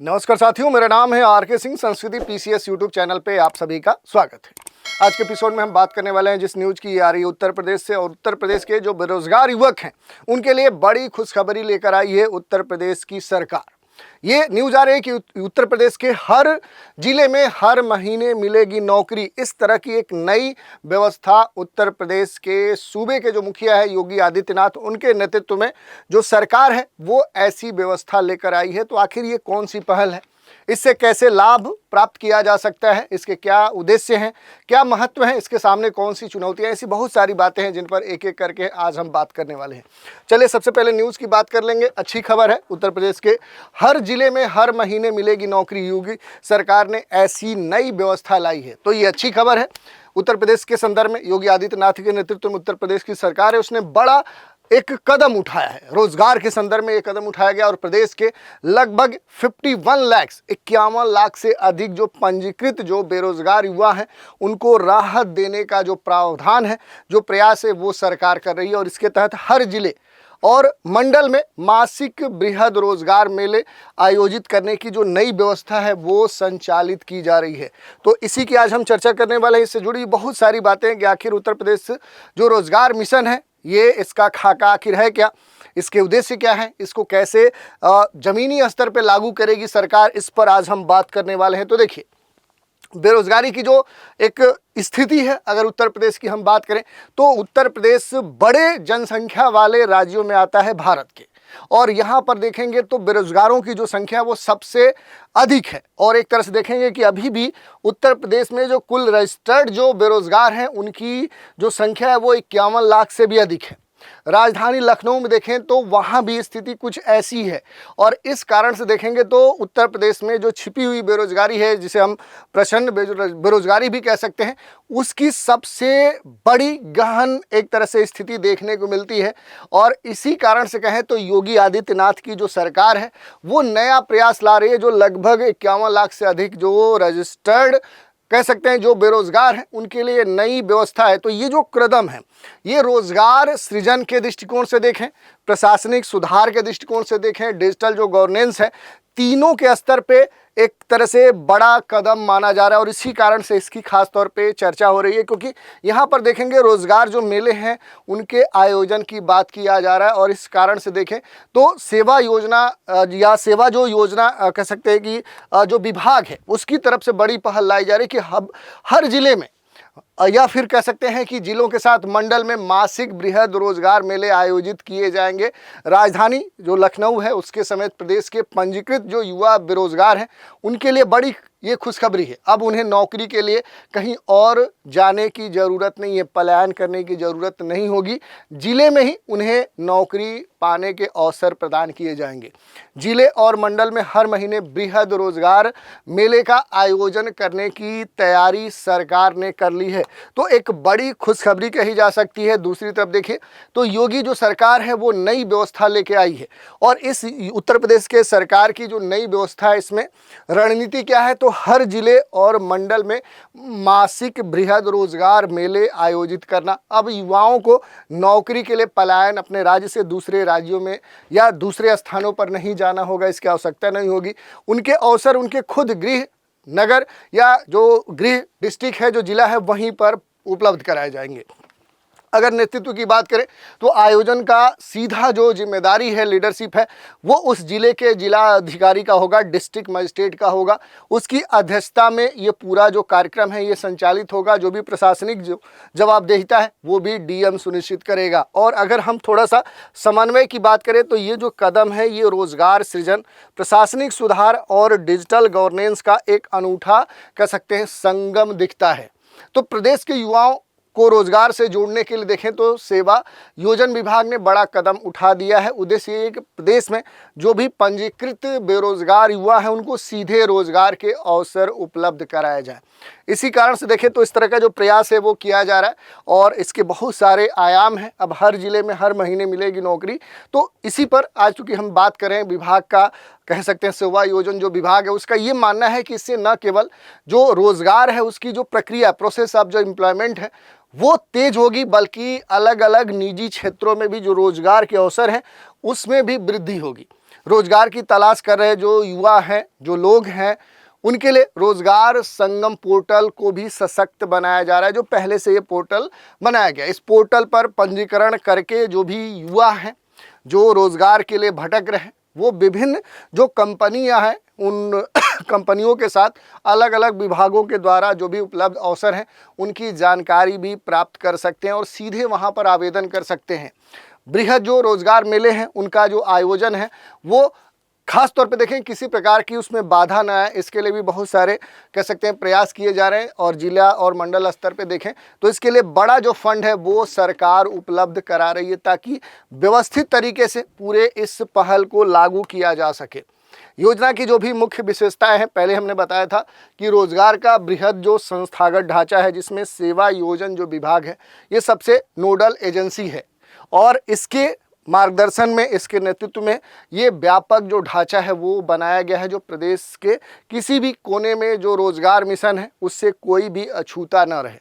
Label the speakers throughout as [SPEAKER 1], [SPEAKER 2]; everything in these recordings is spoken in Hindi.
[SPEAKER 1] नमस्कार साथियों, मेरा नाम है आर.के. सिंह। संस्कृति पीसीएस यूट्यूब चैनल पे आप सभी का स्वागत है। आज के एपिसोड में हम बात करने वाले हैं जिस न्यूज़ की आ रही है उत्तर प्रदेश से, और उत्तर प्रदेश के जो बेरोजगार युवक हैं उनके लिए बड़ी खुशखबरी लेकर आई है उत्तर प्रदेश की सरकार। ये न्यूज़ आ रही है कि उत्तर प्रदेश के हर जिले में हर महीने मिलेगी नौकरी। इस तरह की एक नई व्यवस्था उत्तर प्रदेश के सूबे के जो मुखिया है योगी आदित्यनाथ, उनके नेतृत्व में जो सरकार है वो ऐसी व्यवस्था लेकर आई है। तो आखिर ये कौन सी पहल है, इससे कैसे लाभ प्राप्त किया जा सकता है, इसके क्या उद्देश्य हैं, क्या महत्व है, इसके सामने कौन सी चुनौतियां, ऐसी बहुत सारी बातें हैं जिन पर एक एक करके आज हम बात करने वाले हैं। चलिए सबसे पहले न्यूज़ की बात कर लेंगे। अच्छी खबर है, उत्तर प्रदेश के हर जिले में हर महीने मिलेगी नौकरी। योगी सरकार ने ऐसी नई व्यवस्था लाई है, तो ये अच्छी खबर है। उत्तर प्रदेश के संदर्भ में योगी आदित्यनाथ के नेतृत्व में उत्तर प्रदेश की सरकार है, उसने बड़ा एक कदम उठाया है। रोजगार के संदर्भ में एक कदम उठाया गया और प्रदेश के लगभग 51 लाख से अधिक जो पंजीकृत जो बेरोजगार युवा हैं उनको राहत देने का जो प्रावधान है, जो प्रयास है, वो सरकार कर रही है। और इसके तहत हर जिले और मंडल में मासिक बृहद रोजगार मेले आयोजित करने की जो नई व्यवस्था है वो संचालित की जा रही है। तो इसी की आज हम चर्चा करने वाले हैं। इससे जुड़ी बहुत सारी बातें हैं कि आखिर उत्तर प्रदेश जो रोजगार मिशन है, ये इसका खाका आखिर है क्या, इसके उद्देश्य क्या है, इसको कैसे जमीनी स्तर पर लागू करेगी सरकार, इस पर आज हम बात करने वाले हैं। तो देखिए, बेरोजगारी की जो एक स्थिति है, अगर उत्तर प्रदेश की हम बात करें तो उत्तर प्रदेश बड़े जनसंख्या वाले राज्यों में आता है भारत के, और यहाँ पर देखेंगे तो बेरोजगारों की जो संख्या वो सबसे अधिक है। और एक तरह से देखेंगे कि अभी भी उत्तर प्रदेश में जो कुल रजिस्टर्ड जो बेरोजगार हैं उनकी जो संख्या है वो 51 लाख से भी अधिक है। राजधानी लखनऊ में देखें तो वहाँ भी स्थिति कुछ ऐसी है, और इस कारण से देखेंगे तो उत्तर प्रदेश में जो छिपी हुई बेरोजगारी है, जिसे हम प्रचंड बेरोजगारी भी कह सकते हैं, उसकी सबसे बड़ी गहन एक तरह से स्थिति देखने को मिलती है। और इसी कारण से कहें तो योगी आदित्यनाथ की जो सरकार है वो नया प्रयास ला रही है। जो लगभग 51 लाख से अधिक जो रजिस्टर्ड कह सकते हैं जो बेरोजगार हैं उनके लिए नई व्यवस्था है। तो ये जो कदम है ये रोजगार सृजन के दृष्टिकोण से देखें, प्रशासनिक सुधार के दृष्टिकोण से देखें, डिजिटल जो गवर्नेंस है, तीनों के स्तर पे एक तरह से बड़ा कदम माना जा रहा है। और इसी कारण से इसकी खास तौर पे चर्चा हो रही है, क्योंकि यहाँ पर देखेंगे रोजगार जो मेले हैं उनके आयोजन की बात किया जा रहा है। और इस कारण से देखें तो सेवा योजना या सेवा जो योजना कह सकते हैं कि जो विभाग है उसकी तरफ से बड़ी पहल लाई जा रही है कि हर जिले में या फिर कह सकते हैं कि जिलों के साथ मंडल में मासिक बृहद रोजगार मेले आयोजित किए जाएंगे। राजधानी जो लखनऊ है उसके समेत प्रदेश के पंजीकृत जो युवा बेरोजगार हैं उनके लिए बड़ी ये खुशखबरी है। अब उन्हें नौकरी के लिए कहीं और जाने की ज़रूरत नहीं है, पलायन करने की ज़रूरत नहीं होगी। जिले में ही उन्हें नौकरी पाने के अवसर प्रदान किए जाएंगे। जिले और मंडल में हर महीने बृहद रोजगार मेले का आयोजन करने की तैयारी सरकार ने कर ली है। तो एक बड़ी खुशखबरी कही जा सकती है। दूसरी तरफ देखिए तो योगी जो सरकार है वो नई व्यवस्था लेके आई है, और इस उत्तर प्रदेश के सरकार की जो नई व्यवस्था है इसमें रणनीति क्या है, तो हर जिले और मंडल में मासिक बृहद रोजगार मेले आयोजित करना। अब युवाओं को नौकरी के लिए पलायन अपने राज्य से दूसरे राज्यों में या दूसरे स्थानों पर नहीं जाना होगा, इसकी आवश्यकता नहीं होगी। उनके अवसर उनके खुद गृह नगर या जो गृह डिस्ट्रिक्ट है, जो जिला है, वहीं पर उपलब्ध कराए जाएंगे। अगर नेतृत्व की बात करें तो आयोजन का सीधा जो जिम्मेदारी है, लीडरशिप है, वो उस जिले के जिला अधिकारी का होगा, डिस्ट्रिक्ट मजिस्ट्रेट का होगा। उसकी अध्यक्षता में ये पूरा जो कार्यक्रम है ये संचालित होगा। जो भी प्रशासनिक जो जवाबदेहिता है वो भी डीएम सुनिश्चित करेगा। और अगर हम थोड़ा सा समन्वय की बात करें तो ये जो कदम है ये रोजगार सृजन, प्रशासनिक सुधार और डिजिटल गवर्नेंस का एक अनूठा कह सकते हैं संगम दिखता है। तो प्रदेश के युवाओं को रोजगार से जोड़ने के लिए देखें तो सेवा योजन विभाग ने बड़ा कदम उठा दिया है। उद्देश्य ये है कि प्रदेश में जो भी पंजीकृत बेरोजगार युवा हैं उनको सीधे रोजगार के अवसर उपलब्ध कराया जाए। इसी कारण से देखें तो इस तरह का जो प्रयास है वो किया जा रहा है, और इसके बहुत सारे आयाम हैं। अब हर जिले में हर महीने मिलेगी नौकरी। तो इसी पर आज चूँकि हम बात करें विभाग का, कह सकते हैं सेवा योजन जो विभाग है उसका ये मानना है कि इससे न केवल जो रोजगार है उसकी जो प्रक्रिया, प्रोसेस ऑफ जो एम्प्लॉयमेंट है वो तेज होगी, बल्कि अलग अलग निजी क्षेत्रों में भी जो रोजगार के अवसर हैं उसमें भी वृद्धि होगी। रोजगार की तलाश कर रहे जो युवा हैं, जो लोग हैं, उनके लिए रोजगार संगम पोर्टल को भी सशक्त बनाया जा रहा है। जो पहले से ये पोर्टल बनाया गया, इस पोर्टल पर पंजीकरण करके जो भी युवा हैं जो रोजगार के लिए भटक रहे हैं, वो विभिन्न जो कंपनियां हैं उन कंपनियों के साथ अलग अलग विभागों के द्वारा जो भी उपलब्ध अवसर हैं उनकी जानकारी भी प्राप्त कर सकते हैं और सीधे वहां पर आवेदन कर सकते हैं। बृहद जो रोजगार मेले हैं उनका जो आयोजन है वो खास तौर पे देखें किसी प्रकार की उसमें बाधा ना आए, इसके लिए भी बहुत सारे कह सकते हैं प्रयास किए जा रहे हैं। और जिला और मंडल स्तर पे देखें तो इसके लिए बड़ा जो फंड है वो सरकार उपलब्ध करा रही है ताकि व्यवस्थित तरीके से पूरे इस पहल को लागू किया जा सके। योजना की जो भी मुख्य विशेषताएं हैं, पहले हमने बताया था कि रोजगार का बृहद जो संस्थागत ढांचा है जिसमें सेवा योजन जो विभाग है ये सबसे नोडल एजेंसी है और इसके मार्गदर्शन में, इसके नेतृत्व में ये व्यापक जो ढांचा है वो बनाया गया है जो प्रदेश के किसी भी कोने में जो रोजगार मिशन है उससे कोई भी अछूता न रहे।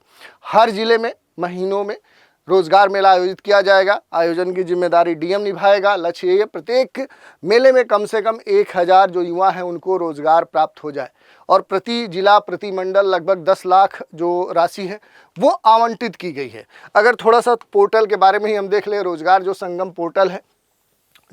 [SPEAKER 1] हर जिले में महीनों में रोजगार मेला आयोजित किया जाएगा। आयोजन की जिम्मेदारी डीएम निभाएगा। लक्ष्य ये प्रत्येक मेले में कम से कम 1000 जो युवा हैं उनको रोजगार प्राप्त हो जाए और प्रति जिला प्रति मंडल लगभग 10 लाख जो राशि है वो आवंटित की गई है। अगर थोड़ा सा पोर्टल के बारे में ही हम देख लें, रोजगार जो संगम पोर्टल है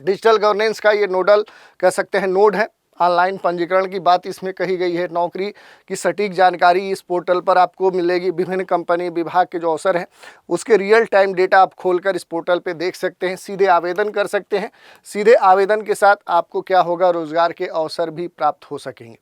[SPEAKER 1] डिजिटल गवर्नेंस का ये नोडल कह सकते हैं नोड है। ऑनलाइन पंजीकरण की बात इसमें कही गई है। नौकरी की सटीक जानकारी इस पोर्टल पर आपको मिलेगी। विभिन्न कंपनी विभाग के जो अवसर हैं उसके रियल टाइम डेटा आप खोलकर इस पोर्टल पे देख सकते हैं, सीधे आवेदन कर सकते हैं। सीधे आवेदन के साथ आपको क्या होगा, रोजगार के अवसर भी प्राप्त हो सकेंगे।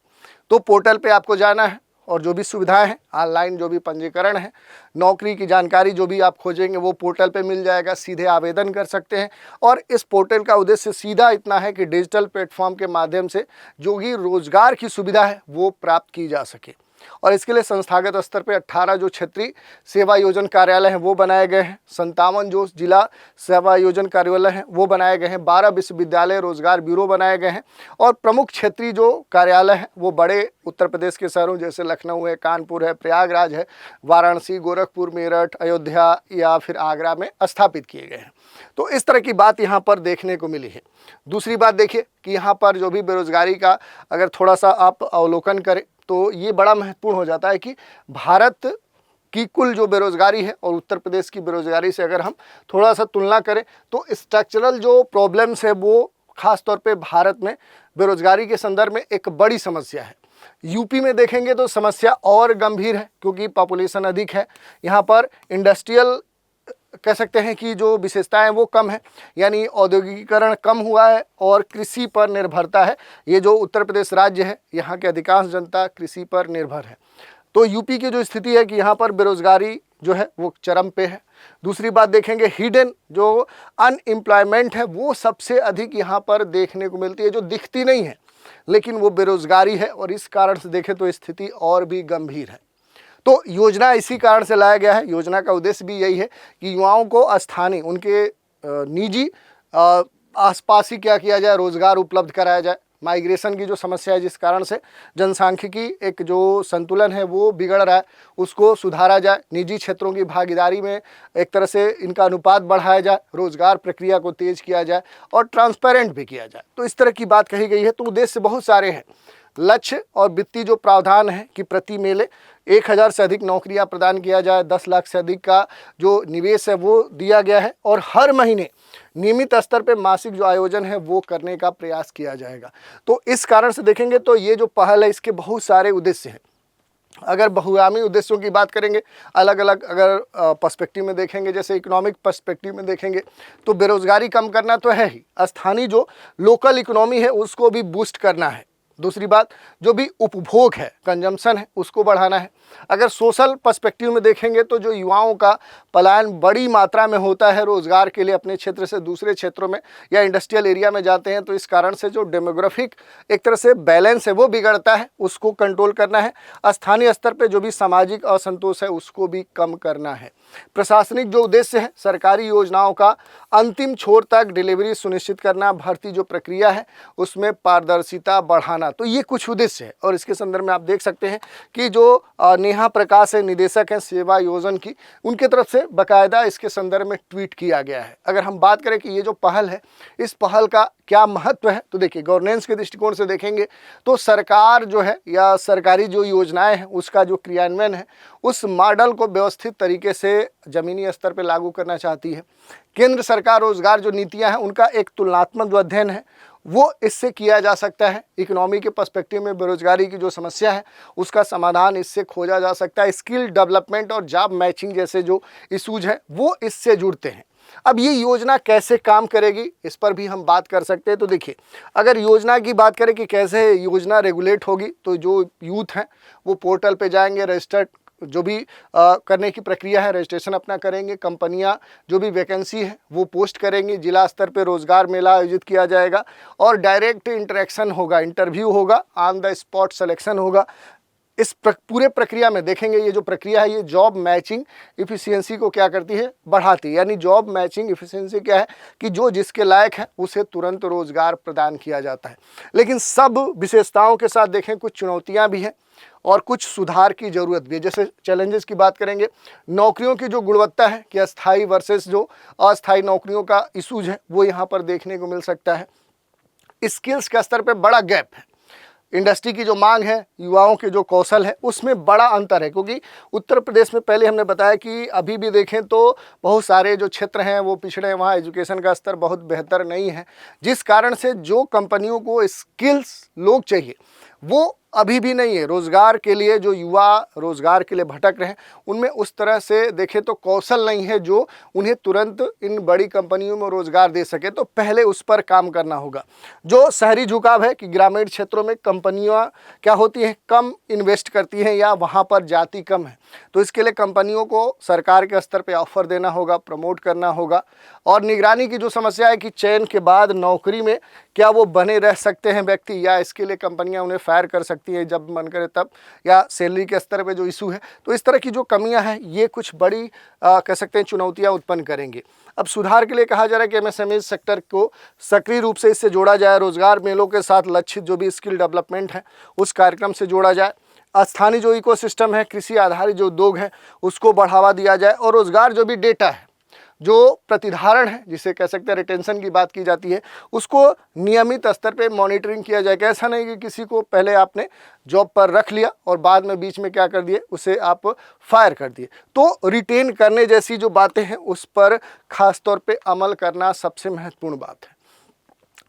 [SPEAKER 1] तो पोर्टल पे आपको जाना है और जो भी सुविधाएं हैं, ऑनलाइन जो भी पंजीकरण है, नौकरी की जानकारी जो भी आप खोजेंगे वो पोर्टल पे मिल जाएगा। सीधे आवेदन कर सकते हैं और इस पोर्टल का उद्देश्य सीधा इतना है कि डिजिटल प्लेटफॉर्म के माध्यम से जो भी रोजगार की सुविधा है वो प्राप्त की जा सके। और इसके लिए संस्थागत स्तर पे 18 जो क्षेत्रीय सेवा योजन कार्यालय हैं वो बनाए गए हैं। 57 जो जिला सेवा योजन कार्यालय हैं वो बनाए गए हैं। 12 विश्वविद्यालय रोजगार ब्यूरो बनाए गए हैं और प्रमुख क्षेत्रीय जो कार्यालय हैं वो बड़े उत्तर प्रदेश के शहरों जैसे लखनऊ है, कानपुर है, प्रयागराज है, वाराणसी, गोरखपुर, मेरठ, अयोध्या या फिर आगरा में स्थापित किए गए हैं। तो इस तरह की बात यहाँ पर देखने को मिली है। दूसरी बात देखिए कि यहाँ पर जो भी बेरोजगारी का अगर थोड़ा सा आप अवलोकन करें तो ये बड़ा महत्वपूर्ण हो जाता है कि भारत की कुल जो बेरोजगारी है और उत्तर प्रदेश की बेरोजगारी से अगर हम थोड़ा सा तुलना करें तो स्ट्रक्चरल जो प्रॉब्लम्स है वो खास तौर पे भारत में बेरोजगारी के संदर्भ में एक बड़ी समस्या है। यूपी में देखेंगे तो समस्या और गंभीर है क्योंकि पॉपुलेशन अधिक है। यहाँ पर इंडस्ट्रियल कह सकते हैं कि जो विशेषताएं वो कम है, यानी औद्योगिकीकरण कम हुआ है और कृषि पर निर्भरता है। ये जो उत्तर प्रदेश राज्य है यहाँ के अधिकांश जनता कृषि पर निर्भर है। तो यूपी की जो स्थिति है कि यहाँ पर बेरोजगारी जो है वो चरम पे है। दूसरी बात देखेंगे हिडन जो अनएम्प्लॉयमेंट है वो सबसे अधिक यहाँ पर देखने को मिलती है, जो दिखती नहीं है लेकिन वो बेरोजगारी है और इस कारण से देखें तो स्थिति और भी गंभीर है। तो योजना इसी कारण से लाया गया है। योजना का उद्देश्य भी यही है कि युवाओं को स्थानीय उनके निजी आसपास ही क्या किया जाए, रोजगार उपलब्ध कराया जाए। माइग्रेशन की जो समस्या है जिस कारण से जनसांख्यिकी एक जो संतुलन है वो बिगड़ रहा है उसको सुधारा जाए। निजी क्षेत्रों की भागीदारी में एक तरह से इनका अनुपात बढ़ाया जाए, रोजगार प्रक्रिया को तेज किया जाए और ट्रांसपेरेंट भी किया जाए। तो इस तरह की बात कही गई है। तो उद्देश्य बहुत सारे हैं। लक्ष्य और वित्तीय जो प्रावधान है कि प्रति मेले 1000 से अधिक नौकरियां प्रदान किया जाए, 10 लाख से अधिक का जो निवेश है वो दिया गया है और हर महीने नियमित स्तर पे मासिक जो आयोजन है वो करने का प्रयास किया जाएगा। तो इस कारण से देखेंगे तो ये जो पहल है इसके बहुत सारे उद्देश्य हैं। अगर बहुआयामी उद्देश्यों की बात करेंगे, अलग अलग अगर पर्सपेक्टिव में देखेंगे, जैसे इकोनॉमिक पर्सपेक्टिव में देखेंगे तो बेरोजगारी कम करना तो है ही, स्थानीय जो लोकल इकोनॉमी है उसको भी बूस्ट करना है। दूसरी बात जो भी उपभोग है, कंजम्पशन है, उसको बढ़ाना है। अगर सोशल पर्सपेक्टिव में देखेंगे तो जो युवाओं का पलायन बड़ी मात्रा में होता है रोजगार के लिए अपने क्षेत्र से दूसरे क्षेत्रों में या इंडस्ट्रियल एरिया में जाते हैं, तो इस कारण से जो डेमोग्राफिक एक तरह से बैलेंस है वो बिगड़ता है, उसको कंट्रोल करना है। स्थानीय स्तर पे जो भी सामाजिक असंतोष है उसको भी कम करना है। प्रशासनिक जो उद्देश्य है, सरकारी योजनाओं का अंतिम छोर तक डिलीवरी सुनिश्चित करना। भर्ती जो प्रक्रिया है उसमें पारदर्शिता बढ़ाना। करना। तो ये कुछ उद्देश्य है और इसके संदर्भ में आप देख सकते हैं कि जो नेहा प्रकाश है, निदेशक हैं सेवा योजना की, उनके तरफ से बाकायदा इसके संदर्भ में ट्वीट किया गया है। अगर हम बात करें कि ये जो पहल है, इस पहल का क्या महत्व है, तो देखिए गवर्नेंस के दृष्टिकोण से देखेंगे तो सरकार जो है या सरकारी जो योजनाएं हैं उसका जो क्रियान्वयन है उस मॉडल को व्यवस्थित तरीके से जमीनी स्तर पर लागू करना चाहती है। केंद्र सरकार रोजगार जो नीतियां हैं उनका एक तुलनात्मक जो अध्ययन है वो इससे किया जा सकता है। इकोनॉमी के पर्सपेक्टिव में बेरोजगारी की जो समस्या है उसका समाधान इससे खोजा जा सकता है। स्किल डेवलपमेंट और जॉब मैचिंग जैसे जो इशूज हैं वो इससे जुड़ते हैं। अब ये योजना कैसे काम करेगी इस पर भी हम बात कर सकते हैं। तो देखिए, अगर योजना की बात करें कि कैसे योजना रेगुलेट होगी, तो जो यूथ हैं वो पोर्टल पे जाएंगे, रजिस्टर्ड जो भी करने की प्रक्रिया है रजिस्ट्रेशन अपना करेंगे, कंपनियां जो भी वैकेंसी है वो पोस्ट करेंगी, जिला स्तर पे रोजगार मेला आयोजित किया जाएगा और डायरेक्ट इंटरेक्शन होगा, इंटरव्यू होगा, ऑन द स्पॉट सिलेक्शन होगा। इस पूरे प्रक्रिया में देखेंगे ये जो प्रक्रिया है ये जॉब मैचिंग इफिशियंसी को क्या करती है, बढ़ाती है। यानी जॉब मैचिंग इफिशियंसी क्या है कि जो जिसके लायक है उसे तुरंत रोजगार प्रदान किया जाता है। लेकिन सब विशेषताओं के साथ देखें कुछ चुनौतियां भी हैं और कुछ सुधार की ज़रूरत भी है। जैसे चैलेंजेस की बात करेंगे, नौकरियों की जो गुणवत्ता है कि अस्थाई वर्सेस जो अस्थाई नौकरियों का इशूज है वो यहाँ पर देखने को मिल सकता है। स्किल्स के स्तर पे बड़ा गैप है, इंडस्ट्री की जो मांग है, युवाओं के जो कौशल है उसमें बड़ा अंतर है। क्योंकि उत्तर प्रदेश में पहले हमने बताया कि अभी भी देखें तो बहुत सारे जो क्षेत्र हैं वो पिछड़े हैं, वहाँ एजुकेशन का स्तर बहुत बेहतर नहीं है, जिस कारण से जो कंपनियों को स्किल्स लोग चाहिए वो अभी भी नहीं है। रोज़गार के लिए जो युवा रोज़गार के लिए भटक रहे हैं उनमें उस तरह से देखें तो कौशल नहीं है जो उन्हें तुरंत इन बड़ी कंपनियों में रोज़गार दे सके। तो पहले उस पर काम करना होगा। जो शहरी झुकाव है कि ग्रामीण क्षेत्रों में कंपनियां क्या होती हैं, कम इन्वेस्ट करती हैं या वहां पर जाति कम है, तो इसके लिए कंपनियों को सरकार के स्तर पर ऑफर देना होगा, प्रमोट करना होगा। और निगरानी की जो समस्या है कि चयन के बाद नौकरी में क्या वो बने रह सकते हैं व्यक्ति, या इसके लिए कंपनियां उन्हें फायर कर सकती है जब मन करे तब, या सैलरी के स्तर पे जो इशू है। तो इस तरह की जो कमियां हैं ये कुछ बड़ी कह सकते हैं चुनौतियां उत्पन्न करेंगे। अब सुधार के लिए कहा जा रहा है कि एमएसएमई सेक्टर को सक्रिय रूप से इससे जोड़ा जाए, रोजगार मेलों के साथ लक्षित जो भी स्किल डेवलपमेंट है उस कार्यक्रम से जोड़ा जाए, स्थानीय जो इकोसिस्टम है, कृषि आधारित जो उद्योग है उसको बढ़ावा दिया जाए, और रोजगार जो भी डेटा है, जो प्रतिधारण है जिसे कह सकते हैं रिटेंशन की बात की जाती है, उसको नियमित स्तर पे मॉनिटरिंग किया जाए। ऐसा नहीं कि किसी को पहले आपने जॉब पर रख लिया और बाद में बीच में क्या कर दिए, उसे आप फायर कर दिए। तो रिटेन करने जैसी जो बातें हैं उस पर खास तौर पे अमल करना सबसे महत्वपूर्ण बात है।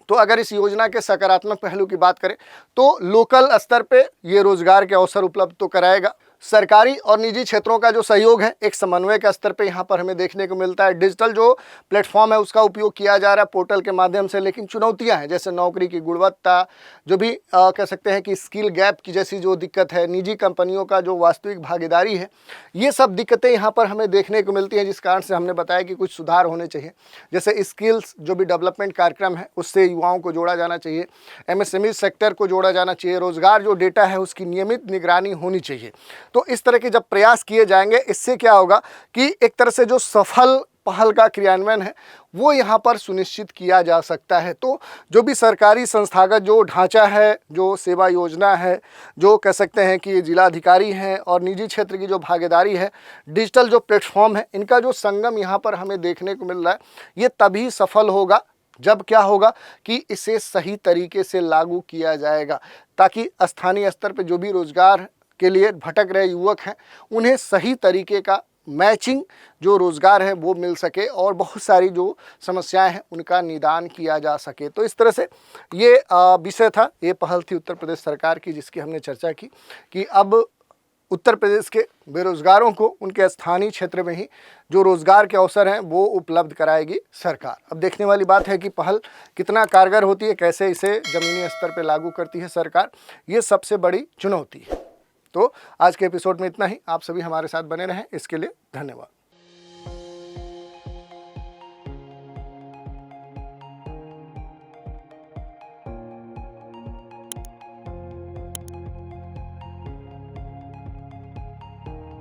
[SPEAKER 1] तो अगर इस योजना के सकारात्मक पहलू की बात करें तो लोकल स्तर पे ये रोजगार के अवसर उपलब्ध तो कराएगा। सरकारी और निजी क्षेत्रों का जो सहयोग है एक समन्वय के स्तर पे यहाँ पर हमें देखने को मिलता है। डिजिटल जो प्लेटफॉर्म है उसका उपयोग किया जा रहा है पोर्टल के माध्यम से, लेकिन चुनौतियाँ हैं जैसे नौकरी की गुणवत्ता, जो भी कह सकते हैं कि स्किल गैप की जैसी जो दिक्कत है, निजी कंपनियों का जो वास्तविक भागीदारी है, ये सब दिक्कतें यहाँ पर हमें देखने को मिलती हैं, जिस कारण से हमने बताया कि कुछ सुधार होने चाहिए। जैसे स्किल्स जो भी डेवलपमेंट कार्यक्रम है उससे युवाओं को जोड़ा जाना चाहिए, एमएसएमई सेक्टर को जोड़ा जाना चाहिए, रोजगार जो डेटा है उसकी नियमित निगरानी होनी चाहिए। तो इस तरह के जब प्रयास किए जाएंगे इससे क्या होगा कि एक तरह से जो सफल पहल का क्रियान्वयन है वो यहाँ पर सुनिश्चित किया जा सकता है। तो जो भी सरकारी संस्थागत जो ढांचा है, जो सेवा योजना है, जो कह सकते हैं कि जिलाधिकारी हैं और निजी क्षेत्र की जो भागीदारी है, डिजिटल जो प्लेटफॉर्म है, इनका जो संगम यहाँ पर हमें देखने को मिल रहा है, ये तभी सफल होगा जब क्या होगा कि इसे सही तरीके से लागू किया जाएगा, ताकि स्थानीय स्तर पर जो भी रोजगार के लिए भटक रहे युवक हैं उन्हें सही तरीके का मैचिंग जो रोज़गार है वो मिल सके और बहुत सारी जो समस्याएं हैं उनका निदान किया जा सके। तो इस तरह से ये विषय था, ये पहल थी उत्तर प्रदेश सरकार की जिसकी हमने चर्चा की कि अब उत्तर प्रदेश के बेरोज़गारों को उनके स्थानीय क्षेत्र में ही जो रोज़गार के अवसर हैं वो उपलब्ध कराएगी सरकार। अब देखने वाली बात है कि पहल कितना कारगर होती है, कैसे इसे ज़मीनी स्तर पर लागू करती है सरकार, ये सबसे बड़ी चुनौती है। तो आज के एपिसोड में इतना ही। आप सभी हमारे साथ बने रहें, इसके लिए धन्यवाद।